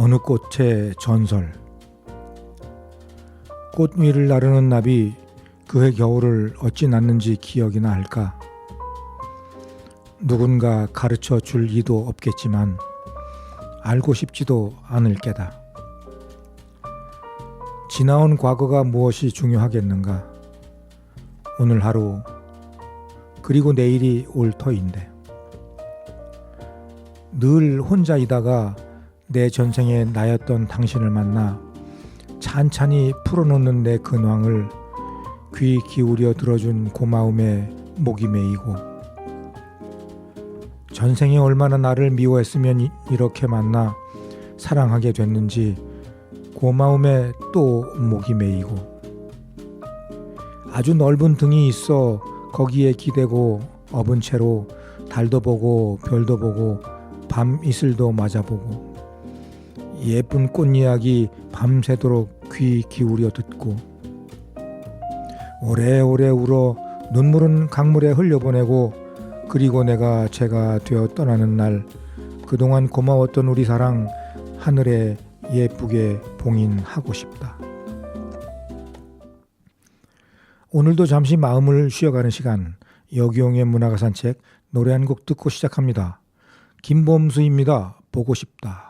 어느 꽃의 전설. 꽃 위를 나르는 나비 그해 겨울을 어찌 났는지 기억이나 할까. 누군가 가르쳐 줄 이도 없겠지만 알고 싶지도 않을 게다. 지나온 과거가 무엇이 중요하겠는가. 오늘 하루 그리고 내일이 올 터인데 늘 혼자이다가 내 전생에 나였던 당신을 만나 찬찬히 풀어놓는 내 근황을 귀 기울여 들어준 고마움에 목이 메이고, 전생에 얼마나 나를 미워했으면 이렇게 만나 사랑하게 됐는지 고마움에 또 목이 메이고, 아주 넓은 등이 있어 거기에 기대고 업은 채로 달도 보고 별도 보고 밤 이슬도 맞아보고, 예쁜 꽃 이야기 밤새도록 귀 기울여 듣고, 오래오래 울어 눈물은 강물에 흘려보내고, 그리고 내가 제가 되어 떠나는 날 그동안 고마웠던 우리 사랑 하늘에 예쁘게 봉인하고 싶다. 오늘도 잠시 마음을 쉬어가는 시간, 여기용의 문화가 산책, 노래 한 곡 듣고 시작합니다. 김범수입니다. 보고 싶다.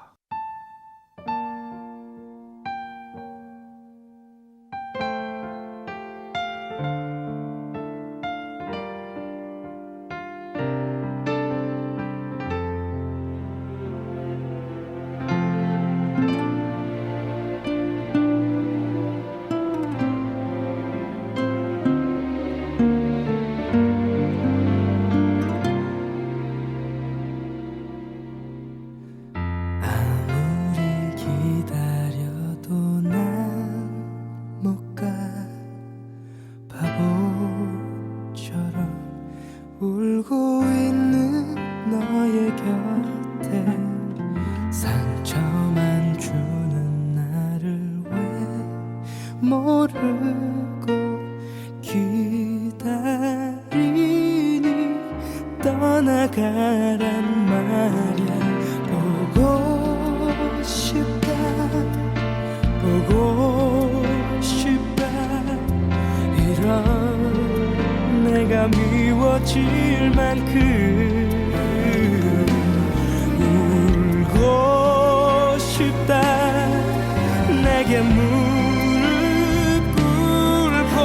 울고 있는 너의 곁에 상처만 주는 나를 왜 모르고 기다리니 떠나가란 말이야. 보고 싶다 보고 싶다 이런 내가 미워질 만큼 울고 싶다. 내게 무릎 꿇고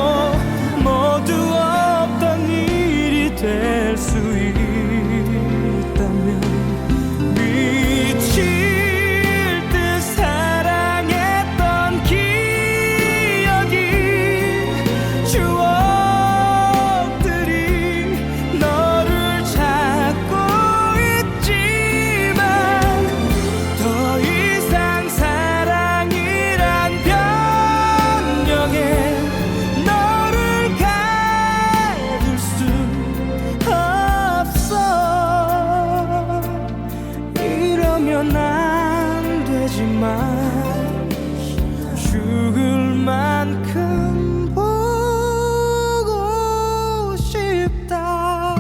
모두 없던 일이 될 수 있다면 미칠 듯 사랑했던 기억이 추억 안 되지만 죽을 만큼 보고 싶다.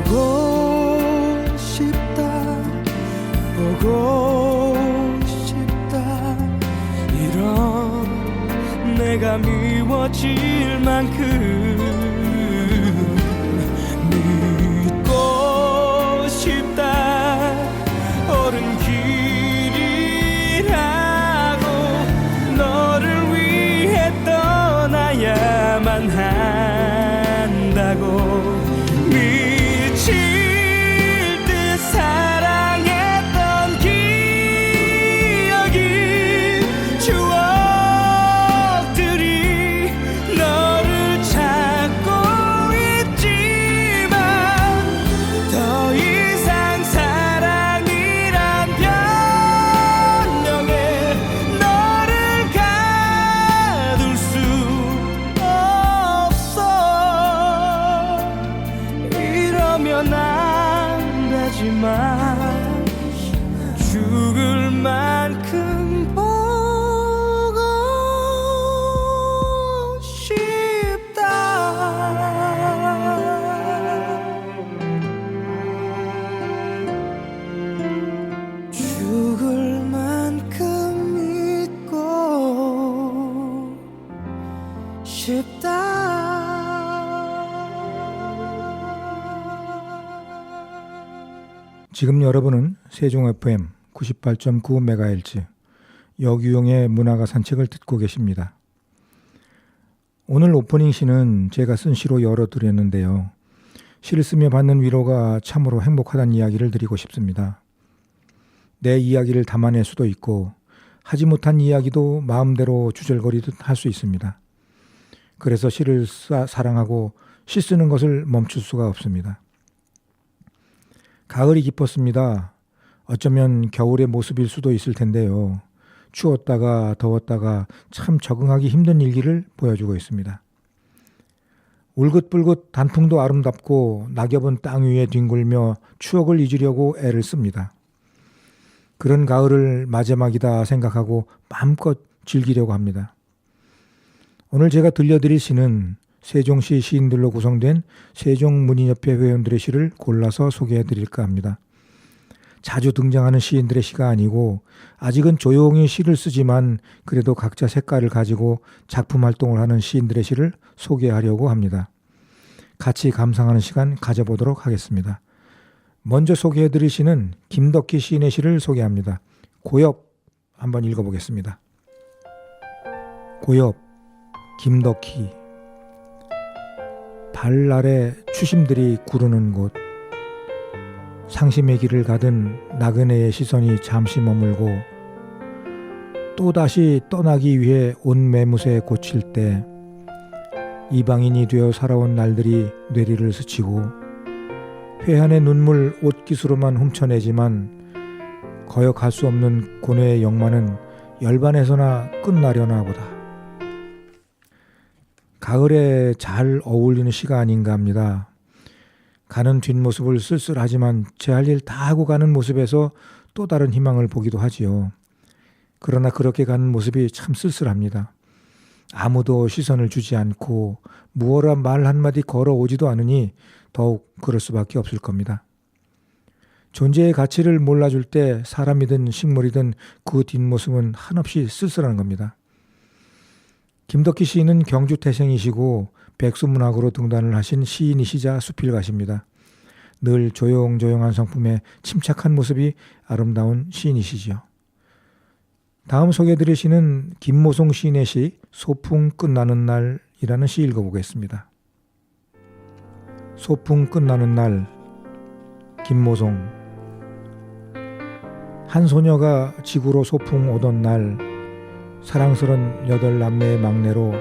보고 싶다 보고 싶다 이런 내가 미워질 만큼 믿고 싶다. 옳은 길이라고 너를 위해 떠나야만 한다고 미칠 안 되지만 죽을 죽을 만큼 보고 싶다. 죽을 만큼 믿고 싶다. 지금 여러분은 세종 FM 98.9MHz 여기용의 문화가 산책을 듣고 계십니다. 오늘 오프닝 시는 제가 쓴 시로 열어드렸는데요. 시를 쓰며 받는 위로가 참으로 행복하다는 이야기를 드리고 싶습니다. 내 이야기를 담아낼 수도 있고 하지 못한 이야기도 마음대로 주절거리듯 할 수 있습니다. 그래서 시를 사랑하고 시 쓰는 것을 멈출 수가 없습니다. 가을이 깊었습니다. 어쩌면 겨울의 모습일 수도 있을 텐데요. 추웠다가 더웠다가 참 적응하기 힘든 일기를 보여주고 있습니다. 울긋불긋 단풍도 아름답고 낙엽은 땅 위에 뒹굴며 추억을 잊으려고 애를 씁니다. 그런 가을을 마지막이다 생각하고 마음껏 즐기려고 합니다. 오늘 제가 들려드릴 시는 세종시 시인들로 구성된 세종문인협회 회원들의 시를 골라서 소개해드릴까 합니다. 자주 등장하는 시인들의 시가 아니고 아직은 조용히 시를 쓰지만 그래도 각자 색깔을 가지고 작품 활동을 하는 시인들의 시를 소개하려고 합니다. 같이 감상하는 시간 가져보도록 하겠습니다. 먼저 소개해드릴 시는 김덕희 시인의 시를 소개합니다. 고엽 한번 읽어보겠습니다. 고엽 김덕희. 발 아래 추심들이 구르는 곳, 상심의 길을 가든 나그네의 시선이 잠시 머물고 또다시 떠나기 위해 온 매무새 고칠 때 이방인이 되어 살아온 날들이 뇌리를 스치고 회한의 눈물 옷깃으로만 훔쳐내지만 거역할 수 없는 고뇌의 영만은 열반에서나 끝나려나 보다. 가을에 잘 어울리는 시가 아닌가 합니다. 가는 뒷모습을 쓸쓸하지만 제 할 일 다 하고 가는 모습에서 또 다른 희망을 보기도 하지요. 그러나 그렇게 가는 모습이 참 쓸쓸합니다. 아무도 시선을 주지 않고 무어라 말 한마디 걸어오지도 않으니 더욱 그럴 수밖에 없을 겁니다. 존재의 가치를 몰라줄 때 사람이든 식물이든 그 뒷모습은 한없이 쓸쓸한 겁니다. 김덕희 시인은 경주 태생이시고 백수문학으로 등단을 하신 시인이시자 수필가십니다. 늘 조용조용한 성품에 침착한 모습이 아름다운 시인이시지요. 다음 소개해드릴 시는 김모송 시인의 시 소풍 끝나는 날이라는 시 읽어보겠습니다. 소풍 끝나는 날 김모송. 한 소녀가 지구로 소풍 오던 날 사랑스런 8남매의 막내로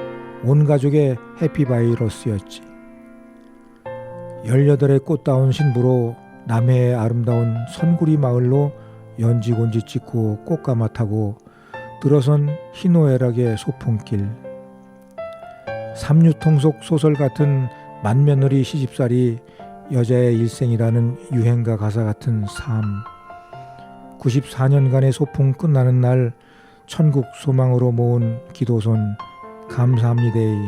온 가족의 해피바이러스였지. 18의 꽃다운 신부로 남해의 아름다운 선구리 마을로 연지곤지 찍고 꽃가마 타고 들어선 희노애락의 소풍길. 삼류통속 소설 같은 맏며느리 시집살이 여자의 일생이라는 유행가 가사 같은 삶. 94년간의 소풍 끝나는 날 천국 소망으로 모은 기도손 감사합니다이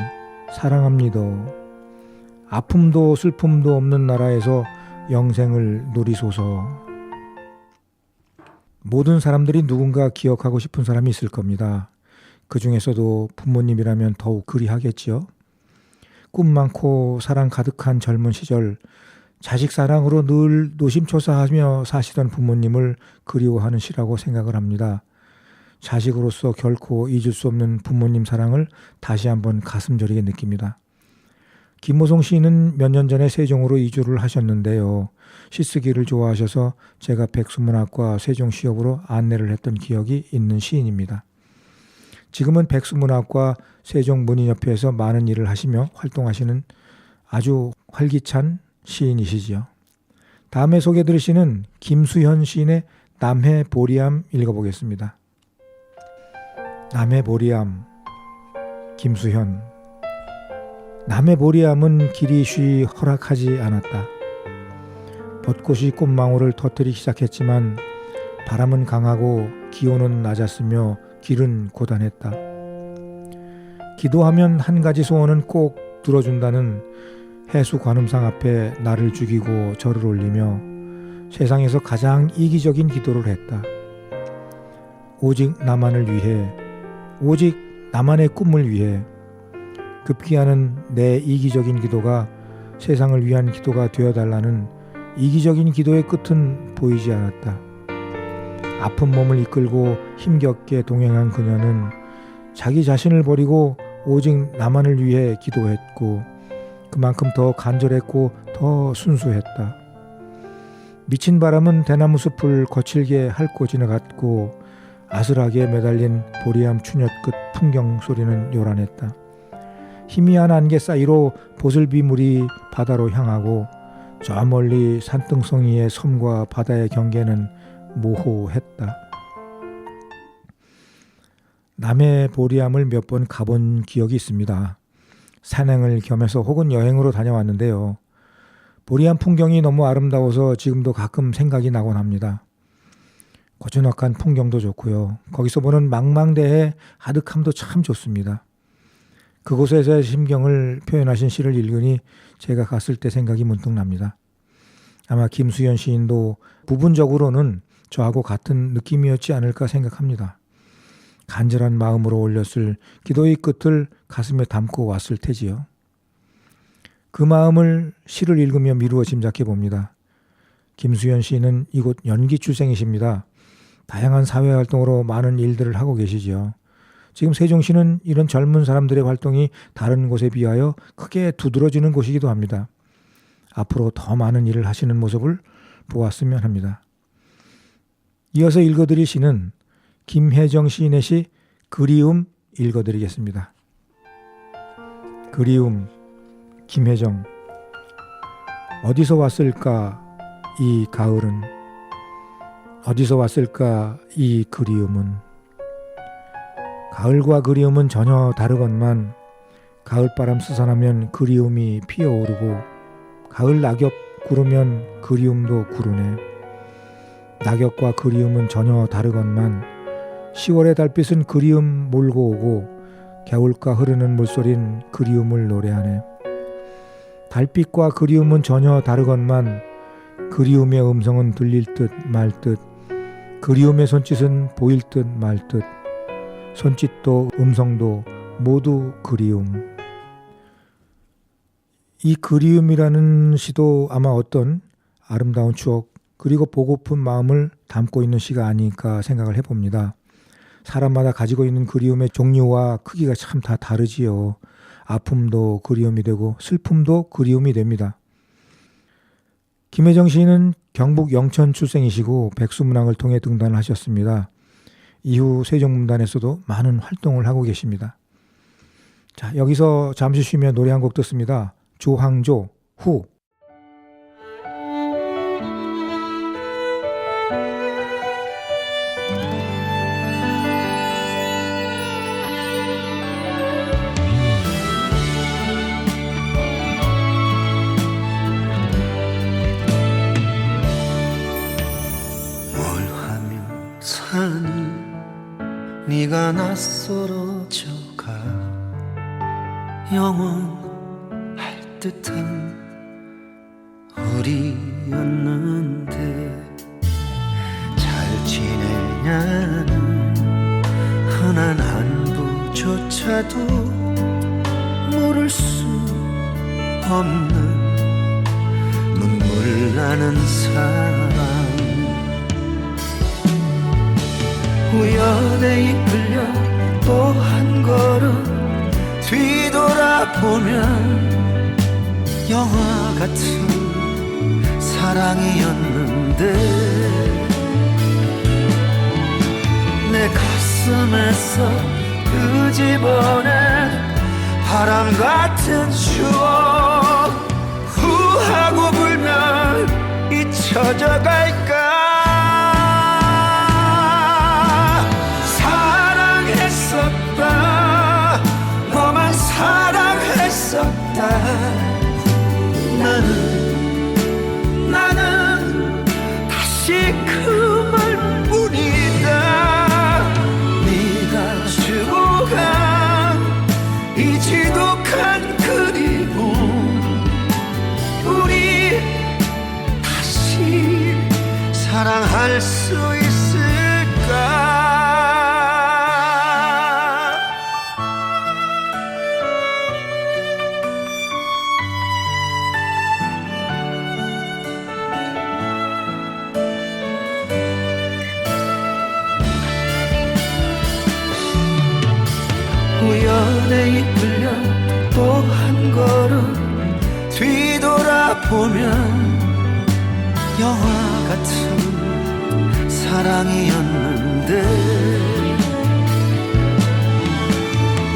사랑합니다. 아픔도 슬픔도 없는 나라에서 영생을 누리소서. 모든 사람들이 누군가 기억하고 싶은 사람이 있을 겁니다. 그 중에서도 부모님이라면 더욱 그리하겠지요. 꿈 많고 사랑 가득한 젊은 시절 자식 사랑으로 늘 노심초사하며 사시던 부모님을 그리워하는 시라고 생각을 합니다. 자식으로서 결코 잊을 수 없는 부모님 사랑을 다시 한번 가슴 저리게 느낍니다. 김모송 시인은 몇 년 전에 세종으로 이주를 하셨는데요. 시쓰기를 좋아하셔서 제가 백수문학과 세종시협으로 안내를 했던 기억이 있는 시인입니다. 지금은 백수문학과 세종문인협회에서 많은 일을 하시며 활동하시는 아주 활기찬 시인이시지요. 다음에 소개해드릴 시는 김수현 시인의 남해 보리암 읽어보겠습니다. 남해 보리암 김수현. 남해 보리암은 길이 쉬 허락하지 않았다. 벚꽃이 꽃망울을 터뜨리기 시작했지만 바람은 강하고 기온은 낮았으며 길은 고단했다. 기도하면 한 가지 소원은 꼭 들어준다는 해수 관음상 앞에 나를 죽이고 절을 올리며 세상에서 가장 이기적인 기도를 했다. 오직 나만을 위해, 오직 나만의 꿈을 위해. 급기야는 내 이기적인 기도가 세상을 위한 기도가 되어달라는 이기적인 기도의 끝은 보이지 않았다. 아픈 몸을 이끌고 힘겹게 동행한 그녀는 자기 자신을 버리고 오직 나만을 위해 기도했고 그만큼 더 간절했고 더 순수했다. 미친 바람은 대나무 숲을 거칠게 핥고 지나갔고 아슬하게 매달린 보리암 추녀 끝 풍경 소리는 요란했다. 희미한 안개 사이로 보슬비물이 바다로 향하고 저 멀리 산등성이의 섬과 바다의 경계는 모호했다. 남해 보리암을 몇 번 가본 기억이 있습니다. 산행을 겸해서 혹은 여행으로 다녀왔는데요. 보리암 풍경이 너무 아름다워서 지금도 가끔 생각이 나곤 합니다. 고즈넉한 풍경도 좋고요. 거기서 보는 망망대해 아득함도 참 좋습니다. 그곳에서의 심경을 표현하신 시를 읽으니 제가 갔을 때 생각이 문득 납니다. 아마 김수현 시인도 부분적으로는 저하고 같은 느낌이었지 않을까 생각합니다. 간절한 마음으로 올렸을 기도의 끝을 가슴에 담고 왔을 테지요. 그 마음을 시를 읽으며 미루어 짐작해 봅니다. 김수현 시인은 이곳 연기 출생이십니다. 다양한 사회활동으로 많은 일들을 하고 계시지요. 지금 세종시는 이런 젊은 사람들의 활동이 다른 곳에 비하여 크게 두드러지는 곳이기도 합니다. 앞으로 더 많은 일을 하시는 모습을 보았으면 합니다. 이어서 읽어드릴 시는 김혜정 시인의 시 그리움 읽어드리겠습니다. 그리움, 김혜정. 어디서 왔을까 이 가을은, 어디서 왔을까 이 그리움은. 가을과 그리움은 전혀 다르건만 가을바람 스산하면 그리움이 피어오르고 가을 낙엽 구르면 그리움도 구르네. 낙엽과 그리움은 전혀 다르건만 10월의 달빛은 그리움 몰고 오고 겨울가 흐르는 물소린 그리움을 노래하네. 달빛과 그리움은 전혀 다르건만 그리움의 음성은 들릴 듯 말 듯, 그리움의 손짓은 보일 듯 말 듯, 손짓도 음성도 모두 그리움. 이 그리움이라는 시도 아마 어떤 아름다운 추억 그리고 보고픈 마음을 담고 있는 시가 아닐까 생각을 해봅니다. 사람마다 가지고 있는 그리움의 종류와 크기가 참 다 다르지요. 아픔도 그리움이 되고 슬픔도 그리움이 됩니다. 김혜정 시인은 경북 영천 출생이시고 백수문학을 통해 등단을 하셨습니다. 이후 세종문단에서도 많은 활동을 하고 계십니다. 자, 여기서 잠시 쉬며 노래 한 곡 듣습니다. 조항조, 후. 뭘 하면 사니 네가 낯설어져가 영원할 듯한 우리였는데 잘 지내냐는 흔한 안부조차도 모를 수 없는 눈물 나는 사랑. 우연에 이끌려 또 한 걸음 뒤돌아보면 영화 같은 사랑이었는데 내 가슴에서 끄집어낸 바람 같은 추억 후하고 불면 잊혀져 갈까. 사랑했었다, 너만 사랑했었다. 나는 다시 그 말 사랑할 수 있을까? 우연에 이끌려 또 한 걸음 뒤돌아보면 영화 같은 사랑이었는데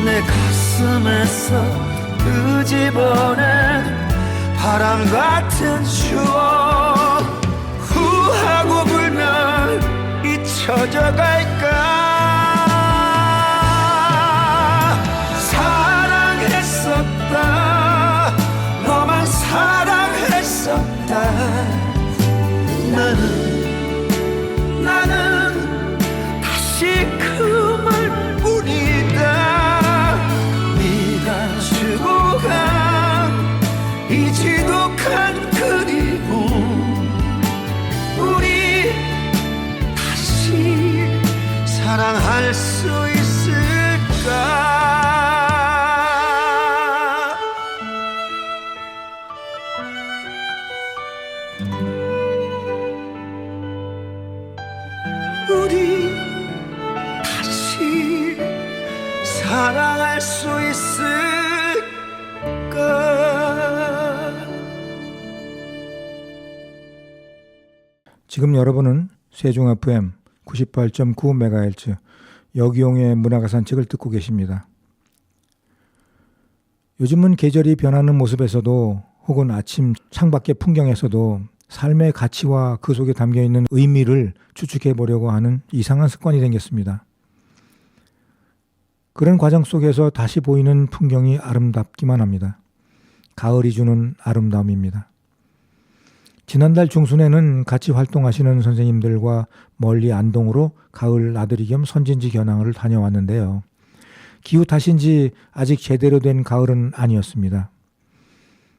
내 가슴에서 끄집어낸 바람 같은 추억 후하고 불면 잊혀져 갈까? 사랑했었다, 너만 사랑했었다. 나는 다시 그 말뿐이다. 네가 주고 간 이 지독한 그리움, 우리 다시 사랑할 수 있을까? 우리 다시 사랑할 수 있을까? 지금 여러분은 세종 FM 98.9MHz 여기용의 문화가 산책을 듣고 계십니다. 요즘은 계절이 변하는 모습에서도 혹은 아침 창밖의 풍경에서도 삶의 가치와 그 속에 담겨있는 의미를 추측해 보려고 하는 이상한 습관이 생겼습니다. 그런 과정 속에서 다시 보이는 풍경이 아름답기만 합니다. 가을이 주는 아름다움입니다. 지난달 중순에는 같이 활동하시는 선생님들과 멀리 안동으로 가을 나들이 겸 선진지 견학을 다녀왔는데요. 기후 탓인지 아직 제대로 된 가을은 아니었습니다.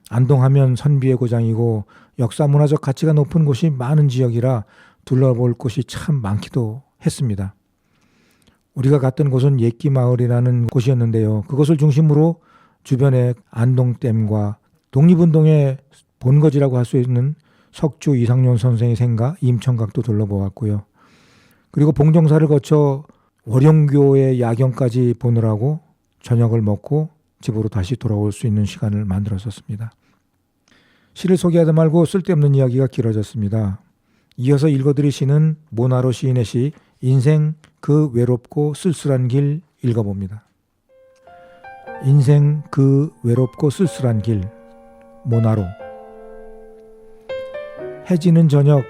안동하면 선비의 고장이고 역사문화적 가치가 높은 곳이 많은 지역이라 둘러볼 곳이 참 많기도 했습니다. 우리가 갔던 곳은 옛기마을이라는 곳이었는데요. 그것을 중심으로 주변에 안동댐과 독립운동의 본거지라고 할 수 있는 석주 이상용 선생의 생가 임천각도 둘러보았고요. 그리고 봉정사를 거쳐 월영교의 야경까지 보느라고 저녁을 먹고 집으로 다시 돌아올 수 있는 시간을 만들었었습니다. 시를 소개하다 말고 쓸데없는 이야기가 길어졌습니다. 이어서 읽어드릴 시는 모나로 시인의 시 인생 그 외롭고 쓸쓸한 길 읽어봅니다. 인생 그 외롭고 쓸쓸한 길, 모나로. 해지는 저녁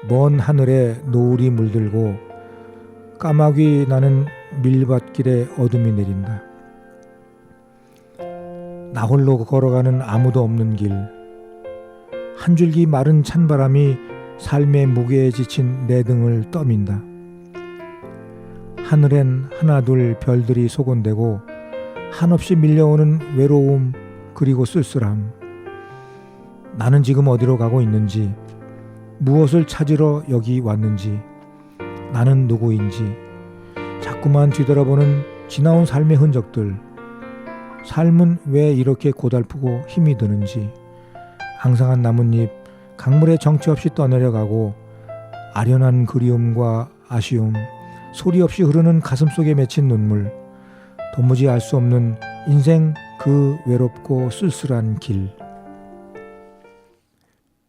먼 하늘에 노을이 물들고 까마귀 나는 밀밭길에 어둠이 내린다. 나 홀로 걸어가는 아무도 없는 길, 한 줄기 마른 찬바람이 삶의 무게에 지친 내 등을 떠민다. 하늘엔 하나둘 별들이 소곤대고 한없이 밀려오는 외로움 그리고 쓸쓸함. 나는 지금 어디로 가고 있는지, 무엇을 찾으러 여기 왔는지, 나는 누구인지 자꾸만 뒤돌아보는 지나온 삶의 흔적들. 삶은 왜 이렇게 고달프고 힘이 드는지. 앙상한 나뭇잎 강물에 정처 없이 떠내려가고 아련한 그리움과 아쉬움, 소리 없이 흐르는 가슴 속에 맺힌 눈물. 도무지 알 수 없는 인생 그 외롭고 쓸쓸한 길.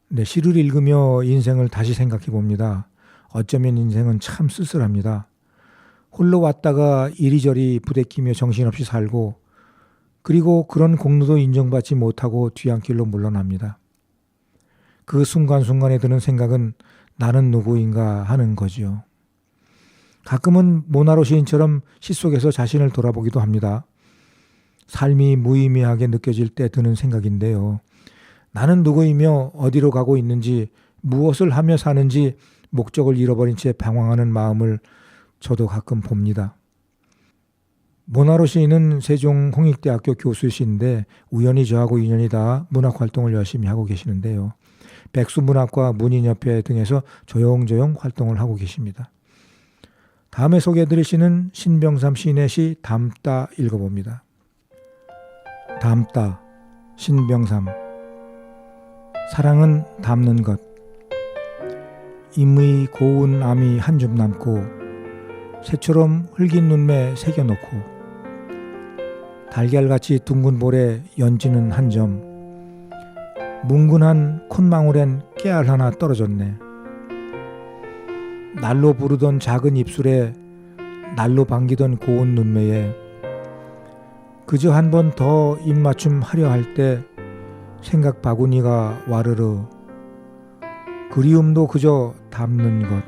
네, 시를 읽으며 인생을 다시 생각해 봅니다. 어쩌면 인생은 참 쓸쓸합니다. 홀로 왔다가 이리저리 부대끼며 정신없이 살고, 그리고 그런 공로도 인정받지 못하고 뒤안길로 물러납니다. 그 순간순간에 드는 생각은 나는 누구인가 하는 거지요. 가끔은 모나로 시인처럼 시 속에서 자신을 돌아보기도 합니다. 삶이 무의미하게 느껴질 때 드는 생각인데요. 나는 누구이며 어디로 가고 있는지, 무엇을 하며 사는지 목적을 잃어버린 채 방황하는 마음을 저도 가끔 봅니다. 모나로 시인은 세종 홍익대학교 교수이신데 우연히 저하고 인연이 닿아 문학활동을 열심히 하고 계시는데요. 백수문학과 문인협회 등에서 조용조용 활동을 하고 계십니다. 다음에 소개해드릴 시는 신병삼 시인의 시 담따 읽어봅니다. 담따 신병삼. 사랑은 담는 것. 임의 고운 암이 한 줌 남고 새처럼 흘긴 눈매 새겨놓고 달걀같이 둥근 볼에 연지는 한 점 뭉근한 콧망울엔 깨알 하나 떨어졌네. 날로 부르던 작은 입술에 날로 반기던 고운 눈매에 그저 한 번 더 입맞춤 하려 할 때 생각 바구니가 와르르 그리움도 그저 담는 것.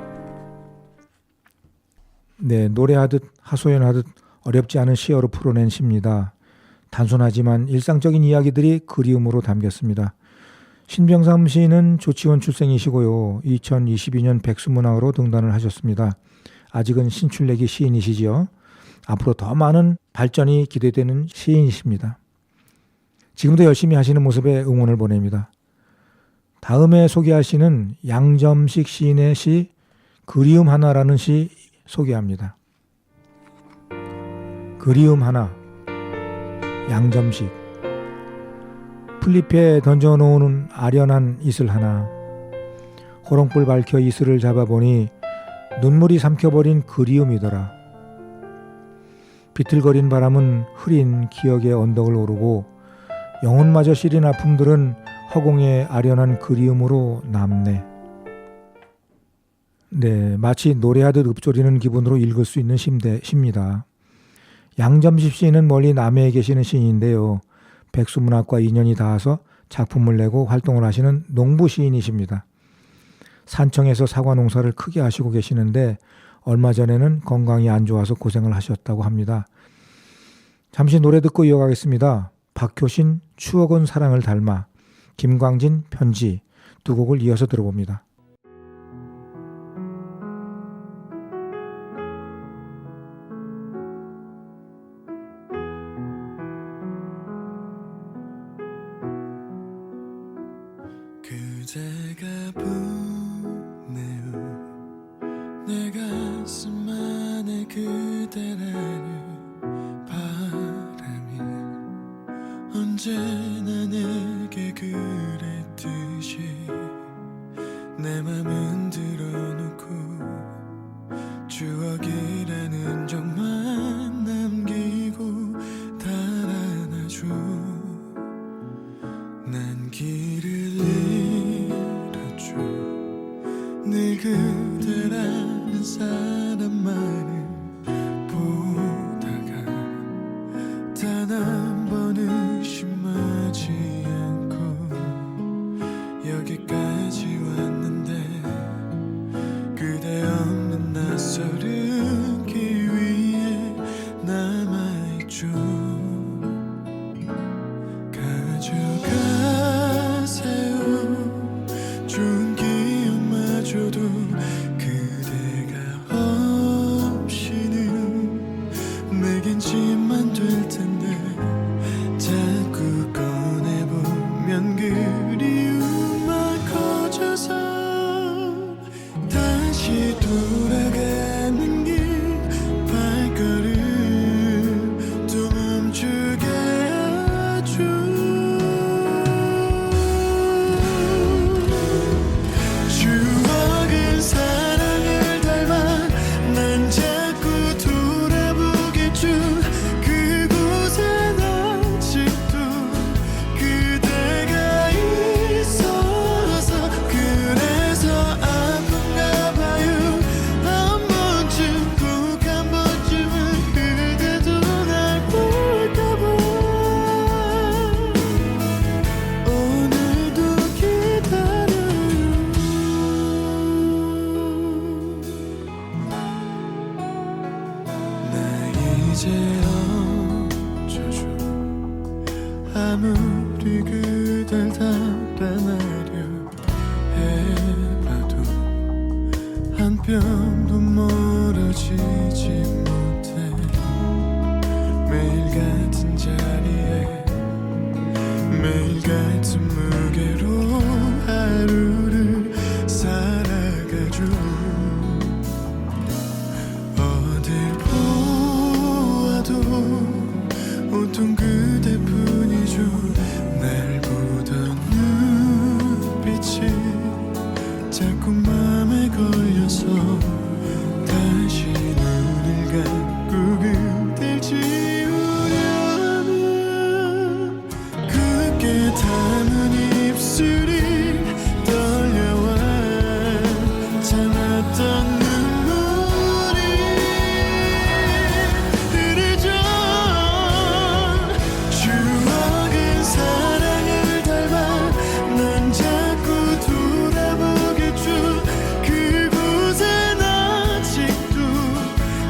네, 노래하듯 하소연하듯 어렵지 않은 시어로 풀어낸 시입니다. 단순하지만 일상적인 이야기들이 그리움으로 담겼습니다. 신병삼 시인은 조치원 출생이시고요. 2022년 백수문학으로 등단을 하셨습니다. 아직은 신출내기 시인이시지요. 앞으로 더 많은 발전이 기대되는 시인이십니다. 지금도 열심히 하시는 모습에 응원을 보냅니다. 다음에 소개할 시는 양점식 시인의 시 그리움 하나라는 시 소개합니다. 그리움 하나. 양점식. 풀잎에 던져놓은 아련한 이슬 하나. 호롱불 밝혀 이슬을 잡아보니 눈물이 삼켜버린 그리움이더라. 비틀거린 바람은 흐린 기억의 언덕을 오르고 영혼마저 시린 아픔들은 허공의 아련한 그리움으로 남네. 네, 마치 노래하듯 읊조리는 기분으로 읽을 수 있는 시입니다. 양점식 시인은 멀리 남해에 계시는 시인인데요. 백수문학과 인연이 닿아서 작품을 내고 활동을 하시는 농부 시인이십니다. 산청에서 사과 농사를 크게 하시고 계시는데 얼마 전에는 건강이 안 좋아서 고생을 하셨다고 합니다. 잠시 노래 듣고 이어가겠습니다. 박효신 추억은 사랑을 닮아, 김광진 편지 두 곡을 이어서 들어봅니다. 그대가 보내요 내 가슴 안에 그대라는 바람이 언제나 내게 그랬듯이 내 맘은 들어놓고 추억이라는 적만 남기고 달아나줘. 난 길을 잃었죠. 늘 그대라는 사람만을 보다가 단 한 번 의심하지 않고 여기까지 왔는데 그대 없는 낯설은 길 위에 남아있죠. 가져가세요 좋은 기억마저도 그대가 없이는 내겐 짐만 될 텐데 자꾸 꺼내보면 그리움만 커져서 다시 돌아가는 길 발걸음 또 멈추게 하죠. 추억은 사랑을 닮아 난 자꾸 돌아보겠죠. 그곳엔 아직도 그대가 있어서 그래서 아픈가 봐요. 한 번쯤 꼭 한 번쯤은 그대도 날 볼까 봐 오늘도 기다려요. 나 이제 어쩌죠. 아무리 그댈 달아나려 해봐도 한 뼘도 멀어지지 못해. 자꾸 맘에 걸려서 다시 눈을 감고 그댈 지우려면 굳게 담은 입술이 떨려와 참았던 눈물이 흐르죠. 추억은 사랑을 닮아 난 자꾸 돌아보겠죠. 그곳엔 아직도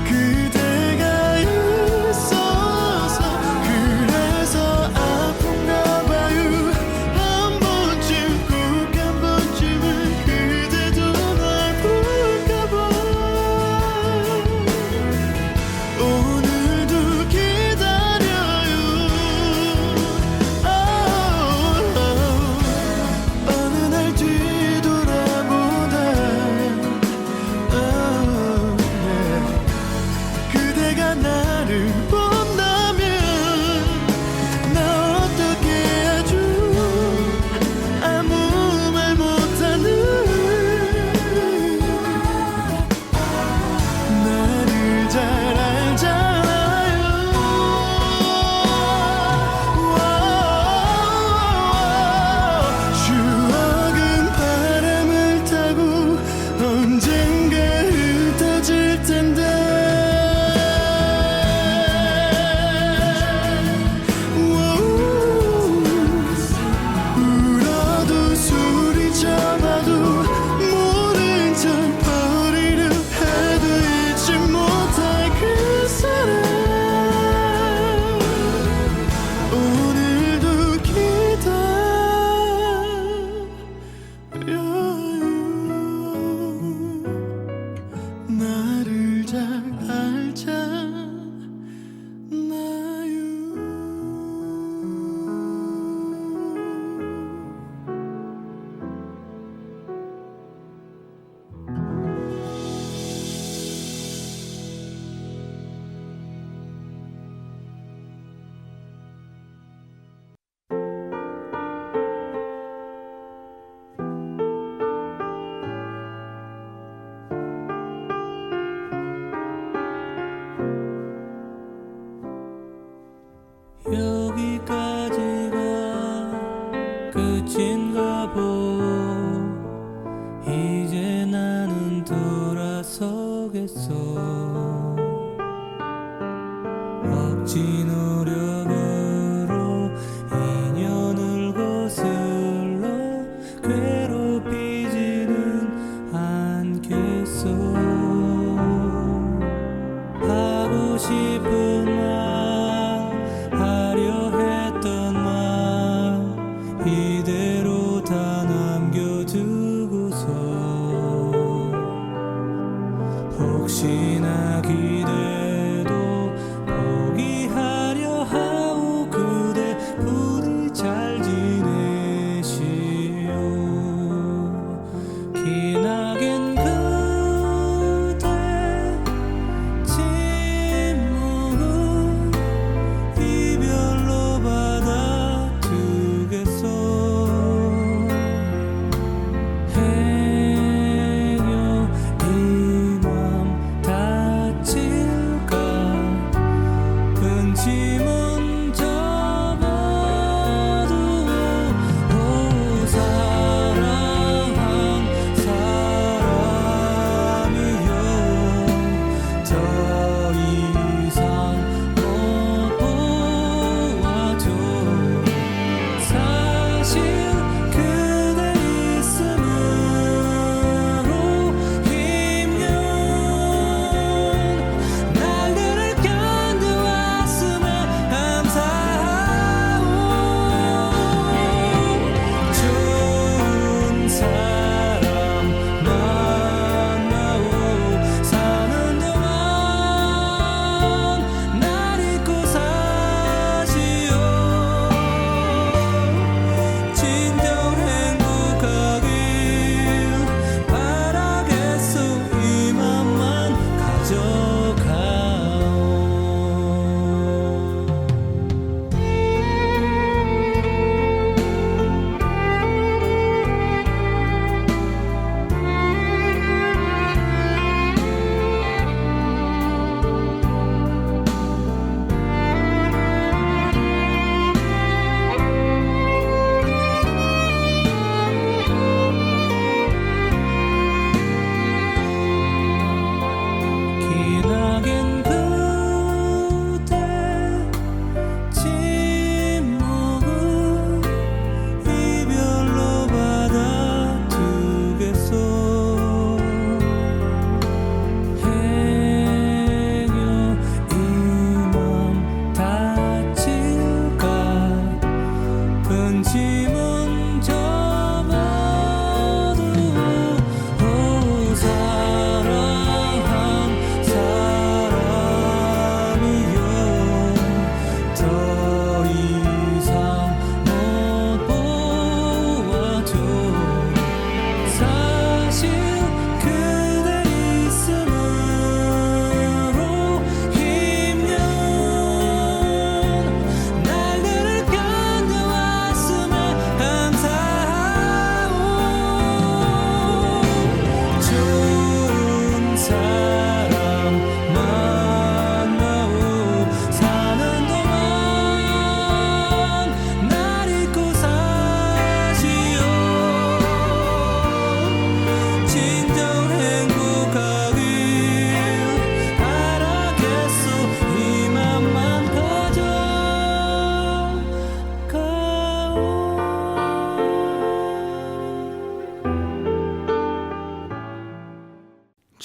그대가 있어서 그래서 아픈가 봐요. 한 번쯤 꼭 한 번쯤은 그대도 날 볼까 봐. 오늘도 기다려요. 어느 날 뒤돌아보다 그대가 나를 본다면 나 어떻게 하죠. 아무 말 못하는 나를 잘 알잖아요. 추억은 바람을 타고 언젠가 흩어질 텐데 울어도 소리쳐봐도 모른 척 버리려 해도 잊지 못할 그 사람 오늘도 기다려요. 나를 잘 알잖아요. 여기까지가 끝인가 보. 이제 나는 돌아서겠어. 억지 노력으로 인연을 거슬러 괴롭히지는 않겠어. 하고 싶은 말 하려 했던 말 이대로 다 남겨두고서 혹시나 기대도 포기하려 하오. 그대 부디 잘 지내시오. 기나긴 그대 침묵은 이별로 받아두겠어. 행여 이 맘 다칠까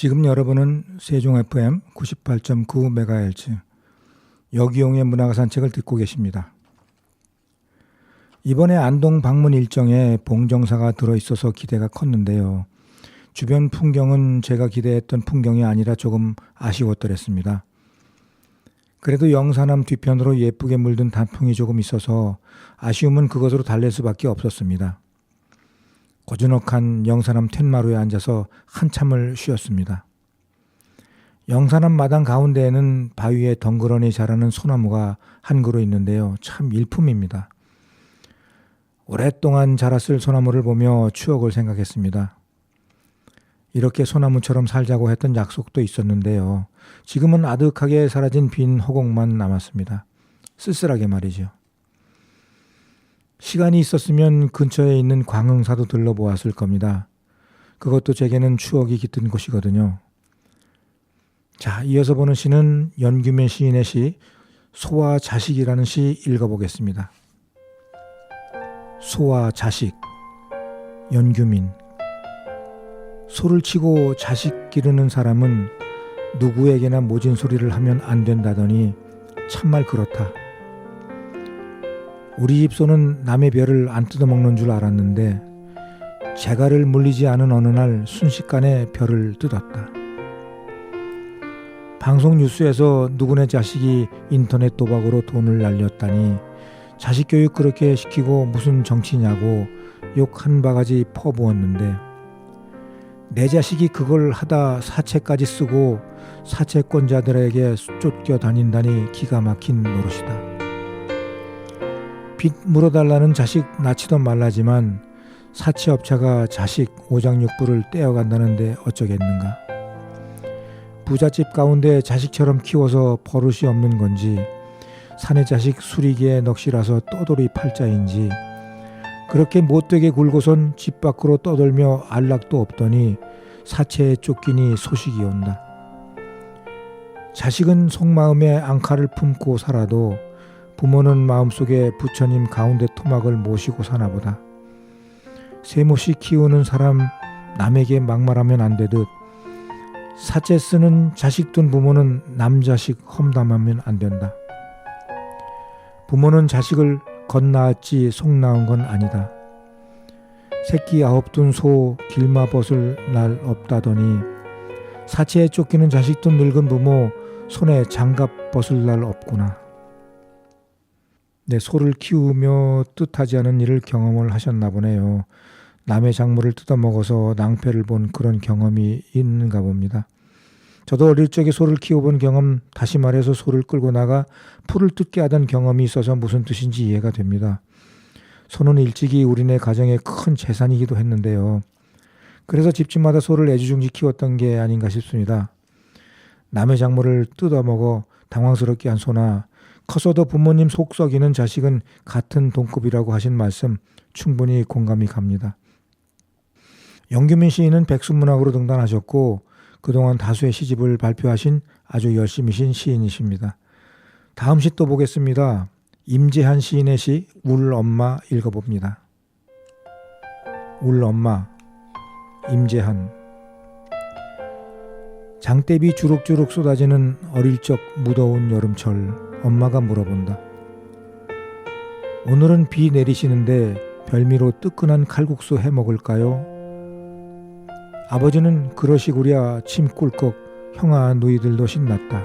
지금 여러분은 세종 FM 98.9MHz 여기용의 문화가 산책을 듣고 계십니다. 이번에 안동 방문 일정에 봉정사가 들어있어서 기대가 컸는데요. 주변 풍경은 제가 기대했던 풍경이 아니라 조금 아쉬웠더랬습니다. 그래도 영산암 뒤편으로 예쁘게 물든 단풍이 조금 있어서 아쉬움은 그것으로 달랠 수밖에 없었습니다. 고즈넉한 영산암 툇마루에 앉아서 한참을 쉬었습니다. 영산암 마당 가운데에는 바위에 덩그러니 자라는 소나무가 한 그루 있는데요. 참 일품입니다. 오랫동안 자랐을 소나무를 보며 추억을 생각했습니다. 이렇게 소나무처럼 살자고 했던 약속도 있었는데요. 지금은 아득하게 사라진 빈 허공만 남았습니다. 쓸쓸하게 말이죠. 시간이 있었으면 근처에 있는 광흥사도 들러보았을 겁니다. 그것도 제게는 추억이 깃든 곳이거든요. 자, 이어서 보는 시는 연규민 시인의 시 소와 자식이라는 시 읽어보겠습니다. 소와 자식, 연규민. 소를 치고 자식 기르는 사람은 누구에게나 모진 소리를 하면 안 된다더니 참말 그렇다. 우리 집 소는 남의 벼를 안 뜯어먹는 줄 알았는데 재갈을 물리지 않은 어느 날 순식간에 벼를 뜯었다. 방송 뉴스에서 누구네 자식이 인터넷 도박으로 돈을 날렸다니 자식 교육 그렇게 시키고 무슨 정치냐고 욕 한 바가지 퍼부었는데 내 자식이 그걸 하다 사채까지 쓰고 사채권자들에게 쫓겨다닌다니 기가 막힌 노릇이다. 빚 물어달라는 자식 낳지도 말라지만 사채업자가 자식 오장육부를 떼어간다는데 어쩌겠는가. 부잣집 가운데 자식처럼 키워서 버릇이 없는 건지 사내 자식 수리기에 넋이라서 떠돌이 팔자인지 그렇게 못되게 굴고선 집 밖으로 떠돌며 안락도 없더니 사채에 쫓기니 소식이 온다. 자식은 속마음에 앙칼을 품고 살아도 부모는 마음속에 부처님 가운데 토막을 모시고 사나보다. 세모씨 키우는 사람 남에게 막말하면 안 되듯 사채 쓰는 자식 둔 부모는 남자식 험담하면 안 된다. 부모는 자식을 겉나았지 속 나은 건 아니다. 새끼 9 둔 소 길마 벗을 날 없다더니 사채에 쫓기는 자식 둔 늙은 부모 손에 장갑 벗을 날 없구나. 네, 소를 키우며 뜻하지 않은 일을 경험을 하셨나 보네요. 남의 작물을 뜯어먹어서 낭패를 본 그런 경험이 있는가 봅니다. 저도 어릴 적에 소를 키워본 경험, 다시 말해서 소를 끌고 나가 풀을 뜯게 하던 경험이 있어서 무슨 뜻인지 이해가 됩니다. 소는 일찍이 우리네 가정의 큰 재산이기도 했는데요. 그래서 집집마다 소를 애지중지 키웠던 게 아닌가 싶습니다. 남의 작물을 뜯어먹어 당황스럽게 한 소나 커서도 부모님 속 썩이는 자식은 같은 동급이라고 하신 말씀 충분히 공감이 갑니다. 연규민 시인은 백수문학으로 등단하셨고 그동안 다수의 시집을 발표하신 아주 열심히신 시인이십니다. 다음 시 또 보겠습니다. 임재한 시인의 시 울 엄마 읽어봅니다. 울 엄마, 임재한. 장대비 주룩주룩 쏟아지는 어릴 적 무더운 여름철, 엄마가 물어본다. 오늘은 비 내리시는데 별미로 뜨끈한 칼국수 해 먹을까요? 아버지는 그러시구랴 침 꿀꺽. 형아 너희들도 신났다.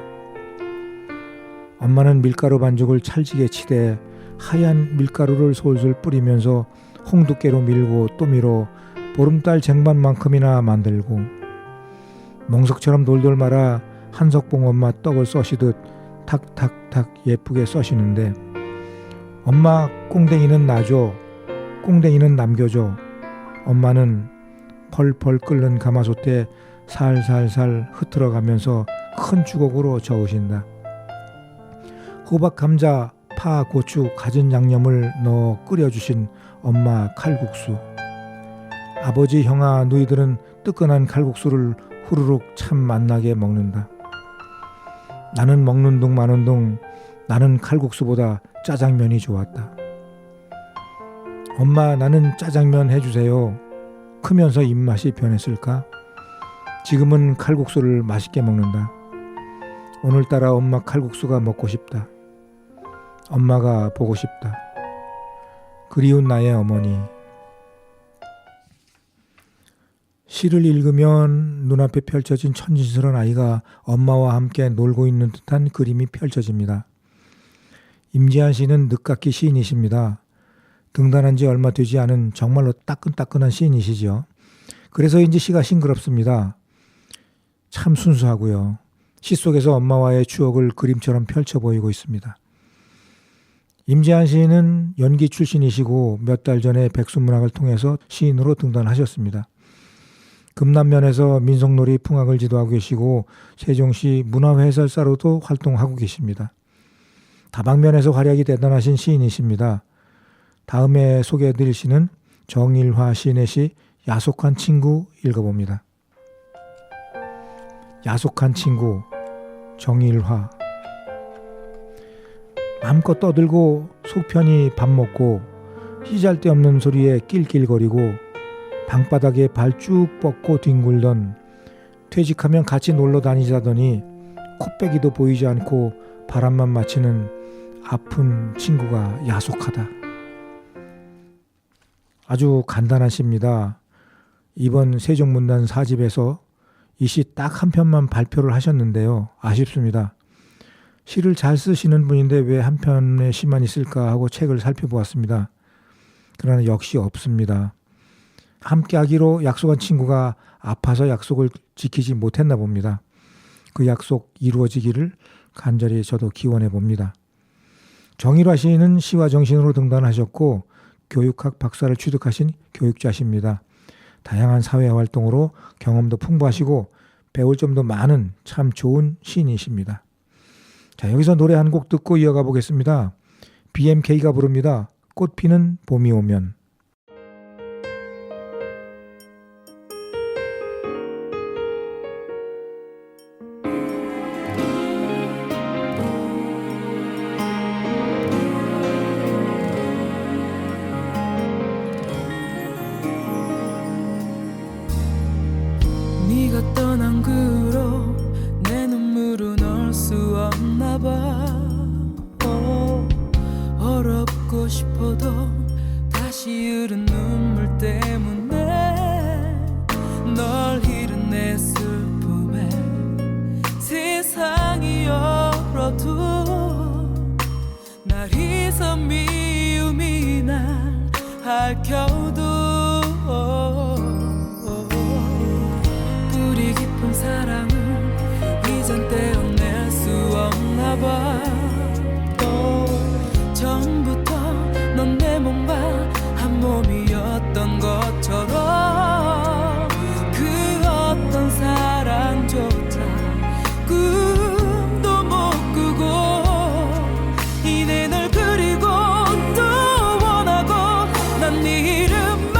엄마는 밀가루 반죽을 찰지게 치대 하얀 밀가루를 솔솔 뿌리면서 홍두깨로 밀고 또 밀어 보름달 쟁반만큼이나 만들고 멍석처럼 돌돌 말아 한석봉 엄마 떡을 써시듯 탁탁탁 예쁘게 써시는데 엄마 꽁댕이는 놔줘, 꽁댕이는 남겨줘. 엄마는 펄펄 끓는 가마솥에 살살살 흐트러가면서 큰 주걱으로 저으신다. 호박, 감자, 파, 고추, 갖은 양념을 넣어 끓여주신 엄마 칼국수. 아버지, 형아, 너희들은 뜨끈한 칼국수를 후루룩 참 맛나게 먹는다. 나는 먹는 둥 마는 둥 나는 칼국수보다 짜장면이 좋았다. 엄마 나는 짜장면 해주세요. 크면서 입맛이 변했을까? 지금은 칼국수를 맛있게 먹는다. 오늘따라 엄마 칼국수가 먹고 싶다. 엄마가 보고 싶다. 그리운 나의 어머니. 시를 읽으면 눈앞에 펼쳐진 천진스러운 아이가 엄마와 함께 놀고 있는 듯한 그림이 펼쳐집니다. 임지한 씨는 늦깎이 시인이십니다. 등단한 지 얼마 되지 않은 정말로 따끈따끈한 시인이시죠. 그래서인지 시가 싱그럽습니다. 참 순수하고요. 시 속에서 엄마와의 추억을 그림처럼 펼쳐 보이고 있습니다. 임지한 시인은 연기 출신이시고 몇 달 전에 백수문학을 통해서 시인으로 등단하셨습니다. 금남면에서 민속놀이 풍악을 지도하고 계시고 세종시 문화해설사로도 활동하고 계십니다. 다방면에서 활약이 대단하신 시인이십니다. 다음에 소개해드릴 시는 정일화 시인의 시 야속한 친구 읽어봅니다. 야속한 친구 정일화. 마음껏 떠들고 속 편히 밥 먹고 시잘데없는 소리에 낄낄거리고 방바닥에 발 쭉 뻗고 뒹굴던 퇴직하면 같이 놀러 다니자더니 코빼기도 보이지 않고 바람만 맞히는 아픈 친구가 야속하다. 아주 간단한 시입니다. 이번 세종문단 4집에서 이 시 딱 한 편만 발표를 하셨는데요. 아쉽습니다. 시를 잘 쓰시는 분인데 왜 한 편의 시만 있을까 하고 책을 살펴보았습니다. 그러나 역시 없습니다. 함께 하기로 약속한 친구가 아파서 약속을 지키지 못했나 봅니다. 그 약속 이루어지기를 간절히 저도 기원해 봅니다. 정일화 시인은 시와 정신으로 등단하셨고 교육학 박사를 취득하신 교육자십니다. 다양한 사회활동으로 경험도 풍부하시고 배울 점도 많은 참 좋은 시인이십니다. 자, 여기서 노래 한 곡 듣고 이어가 보겠습니다. BMK가 부릅니다. 꽃피는 봄이 오면. 네가 떠난 그 후로 내 눈물은 올 수 없나 봐. 어렵고 싶어도 다시 흐른 눈물 때문에 널 잃은 내 슬픔에 세상이 얼어도 날 잊어 미움이 날 핥혀도 뿌리 깊은 사랑은 이젠 떼어낼 수 없나 봐. 처음부터 넌 내 몸과 한 몸이었던 것처럼 그 어떤 사랑조차 꿈도 못 꾸고 이내 널 그리고 또 원하고 난 네 이름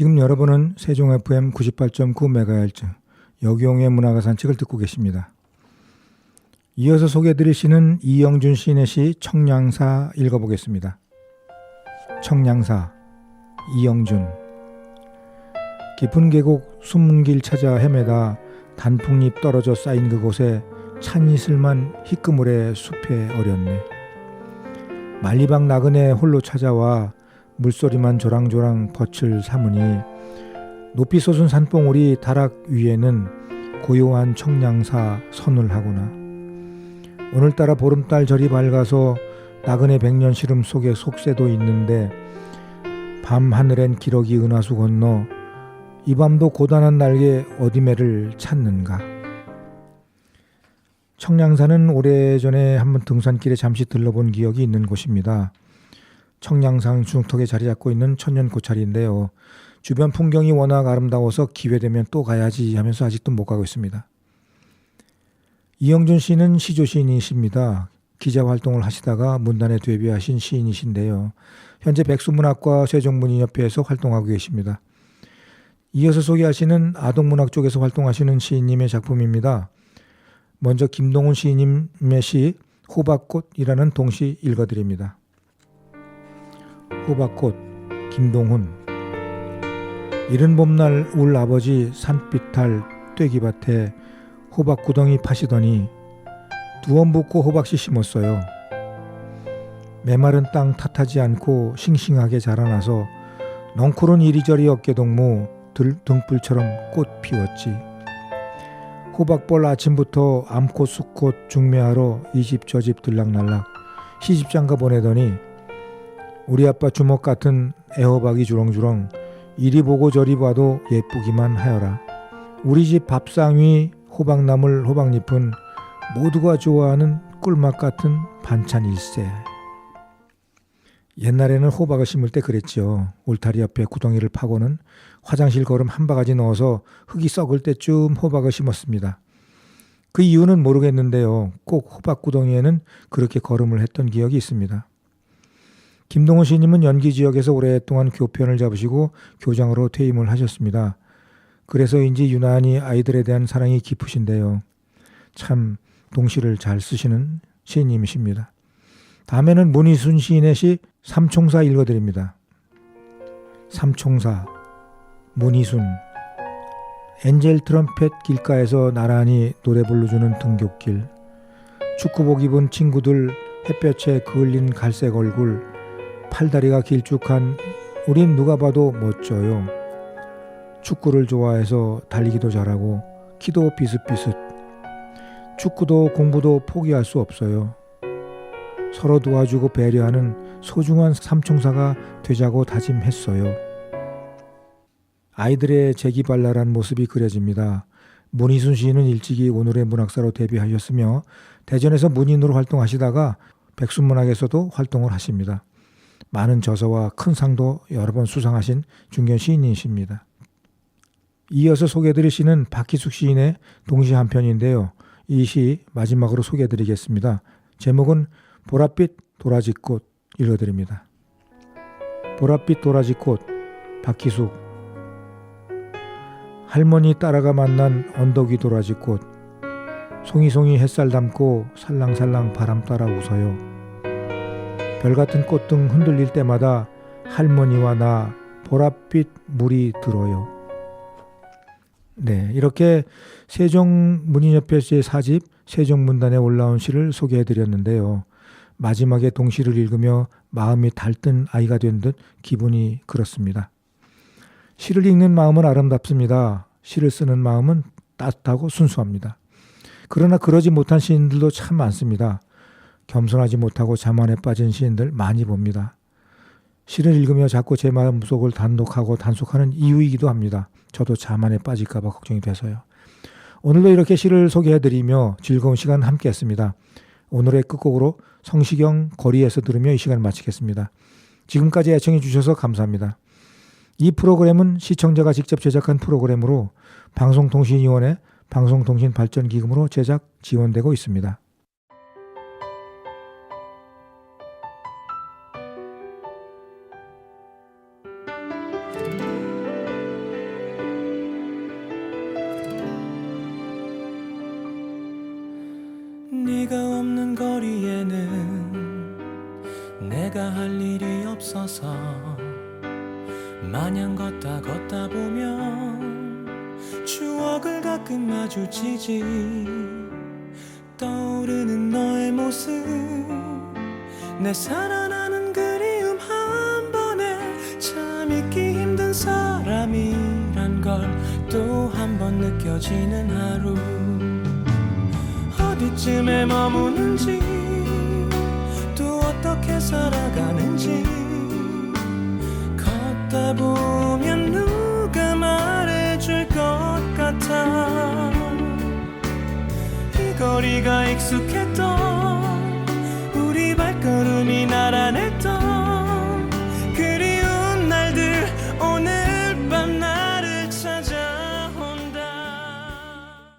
지금 여러분은 세종 FM 98.9MHz 여기용의 문화가 산책을 듣고 계십니다. 이어서 소개해드릴 시는 이영준 시인의 시 청량사 읽어보겠습니다. 청량사, 이영준. 깊은 계곡 숨은 길 찾아 헤매다 단풍잎 떨어져 쌓인 그곳에 찬 이슬만 희끄물의 숲에 어렸네. 말리방 나그네 홀로 찾아와 물소리만 조랑조랑 덫을 삼으니 높이 솟은 산봉우리 다락 위에는 고요한 청량사 선을 하구나. 오늘따라 보름달 절이 밝아서 나그네 백년 시름 속에 속새도 있는데 밤 하늘엔 기러기 은하수 건너 이 밤도 고단한 날개 어디매를 찾는가. 청량산은 오래전에 한번 등산길에 잠시 들러본 기억이 있는 곳입니다. 청량산 중턱에 자리 잡고 있는 천년 고찰인데요. 주변 풍경이 워낙 아름다워서 기회되면 또 가야지 하면서 아직도 못 가고 있습니다. 이영준 씨는 시조 시인이십니다. 기자 활동을 하시다가 문단에 데뷔하신 시인이신데요. 현재 백수문학과 세종문인협회에서 활동하고 계십니다. 이어서 소개하시는 아동문학 쪽에서 활동하시는 시인님의 작품입니다. 먼저 김동훈 시인님의 시 호박꽃이라는 동시 읽어드립니다. 호박꽃, 김동훈. 이른 봄날 울 아버지 산비탈 떼기밭에 호박구덩이 파시더니 두엄 붓고 호박씨 심었어요. 메마른 땅 탓하지 않고 싱싱하게 자라나서 넝쿨은 이리저리 어깨동무 등불처럼 꽃 피웠지. 호박벌 아침부터 암꽃 숫꽃 중매하러 이 집 저 집 들락날락 시집장가 보내더니 우리 아빠 주먹 같은 애호박이 주렁주렁 이리 보고 저리 봐도 예쁘기만 하여라. 우리 집 밥상 위 호박나물 호박잎은 모두가 좋아하는 꿀맛 같은 반찬일세. 옛날에는 호박을 심을 때 그랬죠. 울타리 옆에 구덩이를 파고는 화장실 거름 한 바가지 넣어서 흙이 썩을 때쯤 호박을 심었습니다. 그 이유는 모르겠는데요. 꼭 호박 구덩이에는 그렇게 걸음을 했던 기억이 있습니다. 김동훈 시인님은 연기 지역에서 오랫동안 교편을 잡으시고 교장으로 퇴임을 하셨습니다. 그래서인지 유난히 아이들에 대한 사랑이 깊으신데요. 참 동시를 잘 쓰시는 시인님이십니다. 다음에는 문희순 시인의 시 삼총사 읽어드립니다. 삼총사, 문희순. 엔젤 트럼펫 길가에서 나란히 노래 불러주는 등굣길. 축구복 입은 친구들 햇볕에 그을린 갈색 얼굴. 팔다리가 길쭉한 우린 누가 봐도 멋져요. 축구를 좋아해서 달리기도 잘하고 키도 비슷비슷. 축구도 공부도 포기할 수 없어요. 서로 도와주고 배려하는 소중한 삼총사가 되자고 다짐했어요. 아이들의 재기발랄한 모습이 그려집니다. 문희순 시인은 일찍이 오늘의 문학사로 데뷔하셨으며 대전에서 문인으로 활동하시다가 백수문학에서도 활동을 하십니다. 많은 저서와 큰 상도 여러 번 수상하신 중견 시인이십니다. 이어서 소개해드릴 시는 박희숙 시인의 동시 한 편인데요. 이 시 마지막으로 소개해드리겠습니다. 제목은 보랏빛 도라지꽃 읽어드립니다. 보랏빛 도라지꽃, 박희숙. 할머니 따라가 만난 언덕 위 도라지꽃. 송이송이 햇살 담고 살랑살랑 바람 따라 웃어요. 별같은 꽃등 흔들릴 때마다 할머니와 나 보랏빛 물이 들어요. 네, 이렇게 세종문인협회의 4집 세종문단에 올라온 시를 소개해드렸는데요. 마지막에 동시를 읽으며 마음이 달뜬 아이가 된 듯 기분이 그렇습니다. 시를 읽는 마음은 아름답습니다. 시를 쓰는 마음은 따뜻하고 순수합니다. 그러나 그러지 못한 시인들도 참 많습니다. 겸손하지 못하고 자만에 빠진 시인들 많이 봅니다. 시를 읽으며 자꾸 제 마음속을 단독하고 단속하는 이유이기도 합니다. 저도 자만에 빠질까 봐 걱정이 돼서요. 오늘도 이렇게 시를 소개해드리며 즐거운 시간 함께 했습니다. 오늘의 끝곡으로 성시경 거리에서 들으며 이 시간을 마치겠습니다. 지금까지 애청해 주셔서 감사합니다. 이 프로그램은 시청자가 직접 제작한 프로그램으로 방송통신위원회 방송통신발전기금으로 제작 지원되고 있습니다. 네가 없는 거리에는 내가 할 일이 없어서 마냥 걷다 보면 추억을 가끔 마주치지. 떠오르는 너의 모습, 내 살아나는 그리움 한 번에 참 잊기 힘든 사람이란 걸 또 한 번 느껴지는 하루. 어디쯤에 머무는지 또 어떻게 살아가는지 걷다 보면 누가 말해줄 것 같아. 이 거리가 익숙했던 우리 발걸음이 나란했던